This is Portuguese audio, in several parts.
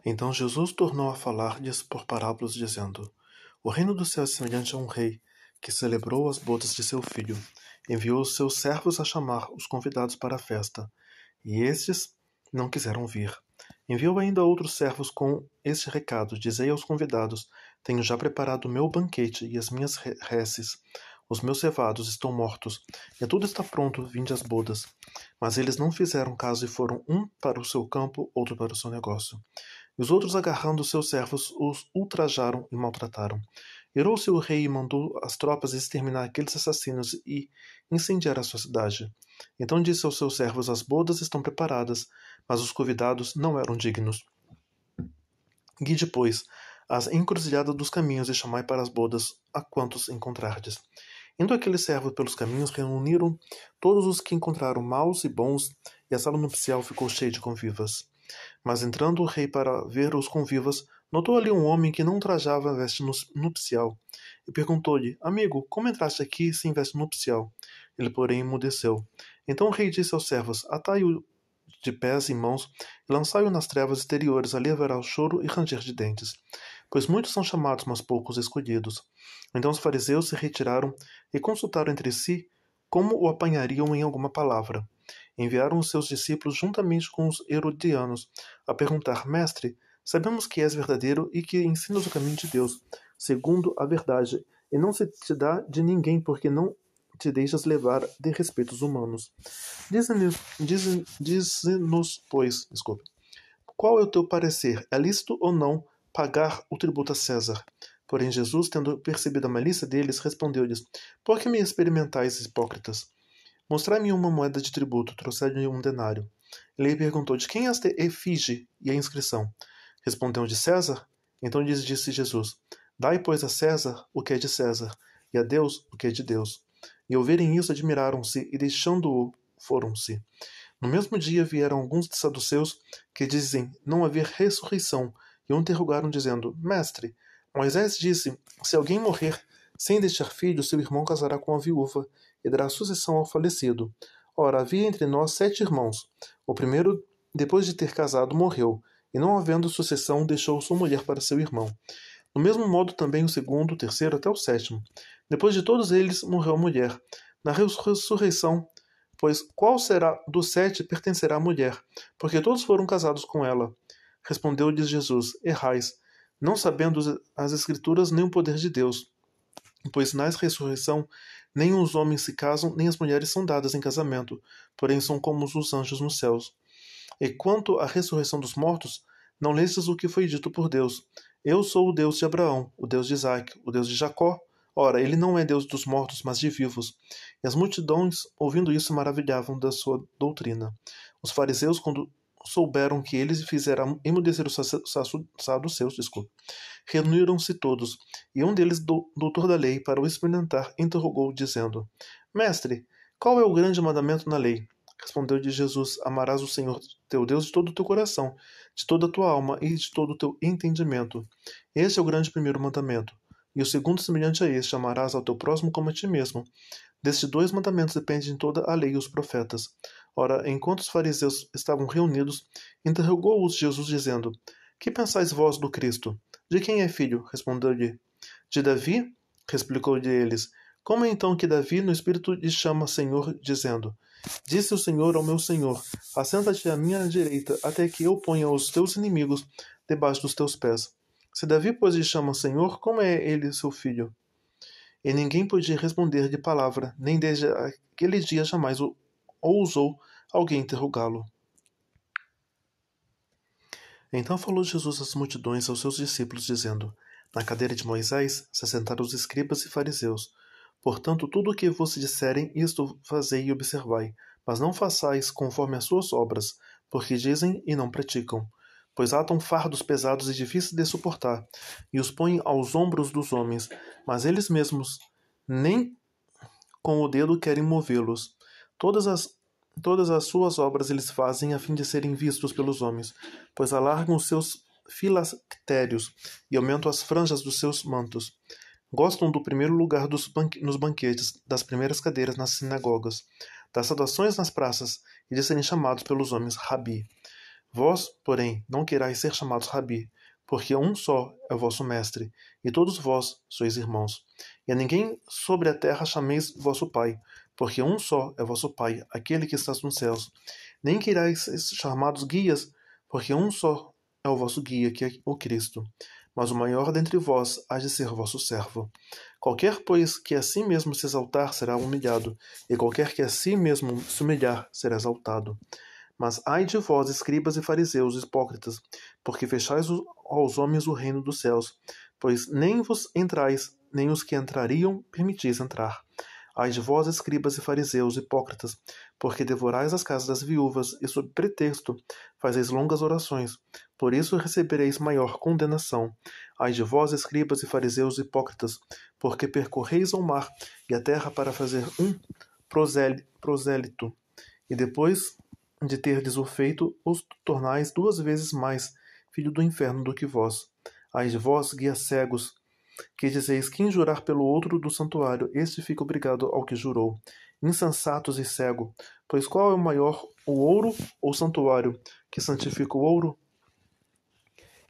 Então Jesus tornou a falar-lhes por parábolas, dizendo: O reino dos céus é semelhante a um rei que celebrou as bodas de seu filho. Enviou os seus servos a chamar os convidados para a festa, e estes não quiseram vir. Enviou ainda outros servos com este recado: Dizei aos convidados: Tenho já preparado o meu banquete e as minhas reses. Os meus cevados estão mortos, e tudo está pronto, vinde às bodas. Mas eles não fizeram caso e foram um para o seu campo, outro para o seu negócio. E os outros, agarrando os seus servos, os ultrajaram e maltrataram. Irou-se o rei e mandou as tropas exterminar aqueles assassinos e incendiar a sua cidade. Então disse aos seus servos: As bodas estão preparadas, mas os convidados não eram dignos. Guide, pois, as encruzilhadas dos caminhos e chamai para as bodas a quantos encontrardes. Indo aqueles servos pelos caminhos, reuniram todos os que encontraram, maus e bons, e a sala nupcial ficou cheia de convivas. Mas entrando o rei para ver os convivas, notou ali um homem que não trajava veste nupcial, e perguntou-lhe: Amigo, como entraste aqui sem veste nupcial? Ele, porém, emudeceu. Então o rei disse aos servos: Atai-o de pés e mãos e lançai-o nas trevas exteriores, ali haverá o choro e ranger de dentes. Pois muitos são chamados, mas poucos escolhidos. Então os fariseus se retiraram e consultaram entre si como o apanhariam em alguma palavra. Enviaram os seus discípulos juntamente com os herodianos a perguntar: Mestre, sabemos que és verdadeiro e que ensinas o caminho de Deus, segundo a verdade, e não se te dá de ninguém porque não te deixas levar de respeitos humanos. Dize-nos, pois, qual é o teu parecer? É lícito ou não pagar o tributo a César? Porém Jesus, tendo percebido a malícia deles, respondeu-lhes: Por que me experimentais, hipócritas? Mostrai-me uma moeda de tributo, trouxe-lhe um denário. Ele perguntou: De quem é esta efígie e a inscrição? Respondeu: De César. Então lhes disse Jesus: Dai, pois, a César o que é de César, e a Deus o que é de Deus. E ao verem isso, admiraram-se, e deixando-o, foram-se. No mesmo dia vieram alguns saduceus que dizem não haver ressurreição, e o interrogaram, dizendo: Mestre, Moisés disse: Se alguém morrer sem deixar filho, seu irmão casará com a viúva e dará sucessão ao falecido. Ora, havia entre nós 7 irmãos. O primeiro, depois de ter casado, morreu, e não havendo sucessão, deixou sua mulher para seu irmão. Do mesmo modo também o segundo, o terceiro, até o 7º. Depois de todos eles, morreu a mulher. Na ressurreição, pois qual será dos 7 pertencerá à mulher, porque todos foram casados com ela. Respondeu-lhes Jesus: Errais, não sabendo as Escrituras nem o poder de Deus. Pois na ressurreição nem os homens se casam, nem as mulheres são dadas em casamento, porém são como os anjos nos céus. E quanto à ressurreição dos mortos, não lestes o que foi dito por Deus: Eu sou o Deus de Abraão, o Deus de Isaque, o Deus de Jacó. Ora, ele não é Deus dos mortos, mas de vivos. E as multidões, ouvindo isso, maravilhavam da sua doutrina. Os fariseus, quando souberam que eles fizeram emudecer os saduceus, reuniram-se todos, e um deles, doutor da lei, para o experimentar, interrogou, dizendo: Mestre, qual é o grande mandamento na lei? Respondeu-lhe Jesus: Amarás o Senhor teu Deus de todo o teu coração, de toda a tua alma e de todo o teu entendimento. Este é o grande primeiro mandamento. E o segundo, semelhante a este: amarás ao teu próximo como a ti mesmo. Destes 2 mandamentos dependem toda a lei e os profetas. Ora, enquanto os fariseus estavam reunidos, interrogou-os Jesus, dizendo: Que pensais vós do Cristo? De quem é filho? Respondeu-lhe: De Davi? Replicou-lhe eles: Como é então que Davi no Espírito lhe chama Senhor, dizendo: Disse o Senhor ao meu Senhor: Assenta-te à minha direita, até que eu ponha os teus inimigos debaixo dos teus pés. Se Davi, pois, lhe chama Senhor, como é ele seu filho? E ninguém podia responder-lhe palavra, nem desde aquele dia jamais ousou alguém interrogá-lo. Então falou Jesus às multidões, aos seus discípulos, dizendo: Na cadeira de Moisés se assentaram os escribas e fariseus. Portanto, tudo o que vos disserem, isto fazei e observai, mas não façais conforme as suas obras, porque dizem e não praticam. Pois atam fardos pesados e difíceis de suportar, e os põem aos ombros dos homens, mas eles mesmos nem com o dedo querem movê-los. Todas as suas obras eles fazem a fim de serem vistos pelos homens, pois alargam os seus filactérios e aumentam as franjas dos seus mantos. Gostam do primeiro lugar nos banquetes, das primeiras cadeiras nas sinagogas, das saudações nas praças e de serem chamados pelos homens Rabi. Vós, porém, não querais ser chamados Rabi, porque um só é o vosso mestre, e todos vós sois irmãos. E a ninguém sobre a terra chameis vosso Pai, porque um só é vosso Pai, aquele que está nos céus. Nem querais ser chamados guias, porque um só é o vosso guia, que é o Cristo. Mas o maior dentre vós há de ser vosso servo. Qualquer, pois, que a si mesmo se exaltar será humilhado, e qualquer que a si mesmo se humilhar será exaltado. Mas ai de vós, escribas e fariseus, hipócritas, porque fechais aos homens o reino dos céus, pois nem vos entrais, nem os que entrariam permitis entrar. Ai de vós, escribas e fariseus, hipócritas, porque devorais as casas das viúvas, e sob pretexto fazeis longas orações. Por isso recebereis maior condenação. Ai de vós, escribas e fariseus, hipócritas, porque percorreis ao mar e a terra para fazer um prosélito, e depois de terdes o feito, os tornais 2 vezes mais filho do inferno do que vós. Ai de vós, guias cegos, que dizeis: quem jurar pelo outro do santuário, este fica obrigado ao que jurou. Insensatos e cego, pois qual é o maior, o ouro ou o santuário, que santifica o ouro?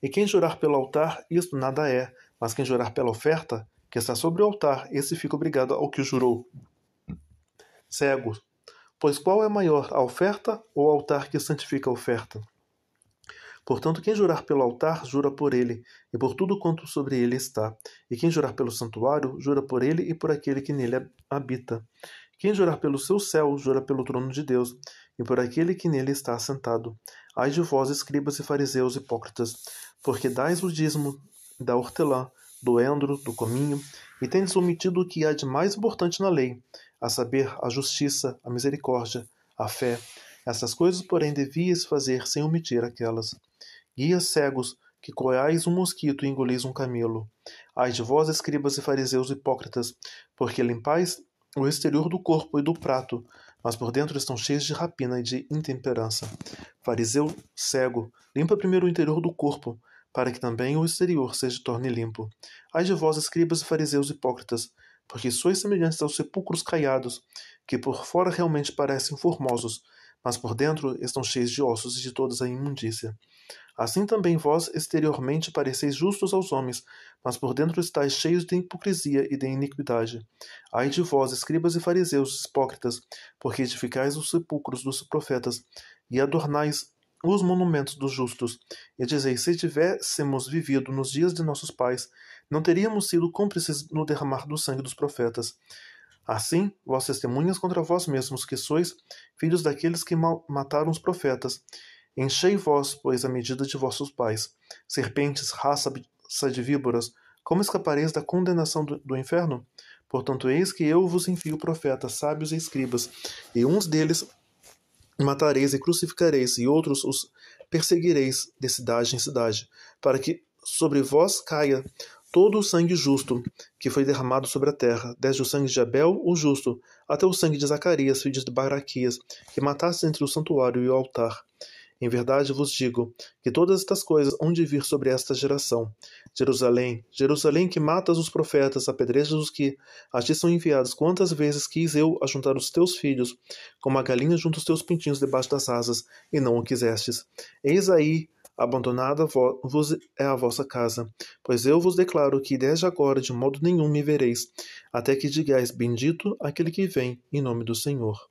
E quem jurar pelo altar, isto nada é, mas quem jurar pela oferta, que está sobre o altar, esse fica obrigado ao que jurou. Cegos, pois qual é maior, a oferta ou o altar que santifica a oferta? Portanto, quem jurar pelo altar, jura por ele, e por tudo quanto sobre ele está. E quem jurar pelo santuário, jura por ele e por aquele que nele habita. Quem jurar pelo seu céu, jura pelo trono de Deus, e por aquele que nele está assentado. Ai de vós, escribas e fariseus hipócritas, porque dais o dízimo da hortelã, do endro, do cominho, e tendes omitido o que há de mais importante na lei, a saber, a justiça, a misericórdia, a fé. Essas coisas, porém, devias fazer sem omitir aquelas. Guias cegos, que coais um mosquito e engolis um camelo. Ai de vós, escribas e fariseus hipócritas, porque limpais o exterior do corpo e do prato, mas por dentro estão cheios de rapina e de intemperança. Fariseu cego, limpa primeiro o interior do corpo, para que também o exterior seja torne limpo. Ai de vós, escribas e fariseus hipócritas, porque sois semelhantes aos sepulcros caiados, que por fora realmente parecem formosos, mas por dentro estão cheios de ossos e de toda a imundícia. Assim também vós exteriormente pareceis justos aos homens, mas por dentro estáis cheios de hipocrisia e de iniquidade. Ai de vós, escribas e fariseus hipócritas, porque edificais os sepulcros dos profetas e adornais os monumentos dos justos, e dizeis: se tivéssemos vivido nos dias de nossos pais, não teríamos sido cúmplices no derramar do sangue dos profetas. Assim, vós testemunhas contra vós mesmos que sois filhos daqueles que mataram os profetas. Enchei vós, pois, a medida de vossos pais. Serpentes, raça de víboras, como escapareis da condenação do inferno? Portanto, eis que eu vos envio profetas, sábios e escribas, e uns deles matareis e crucificareis, e outros os perseguireis de cidade em cidade, para que sobre vós caia todo o sangue justo que foi derramado sobre a terra, desde o sangue de Abel, o justo, até o sangue de Zacarias, filho de Baraquias, que mataste entre o santuário e o altar. Em verdade vos digo que todas estas coisas hão de vir sobre esta geração. Jerusalém, Jerusalém, que matas os profetas, apedrejas os que a ti são enviados, quantas vezes quis eu ajuntar os teus filhos, como a galinha junta os teus pintinhos debaixo das asas, e não o quisestes. Eis aí, abandonada vos é a vossa casa, pois eu vos declaro que desde agora de modo nenhum me vereis, até que digais: bendito aquele que vem em nome do Senhor.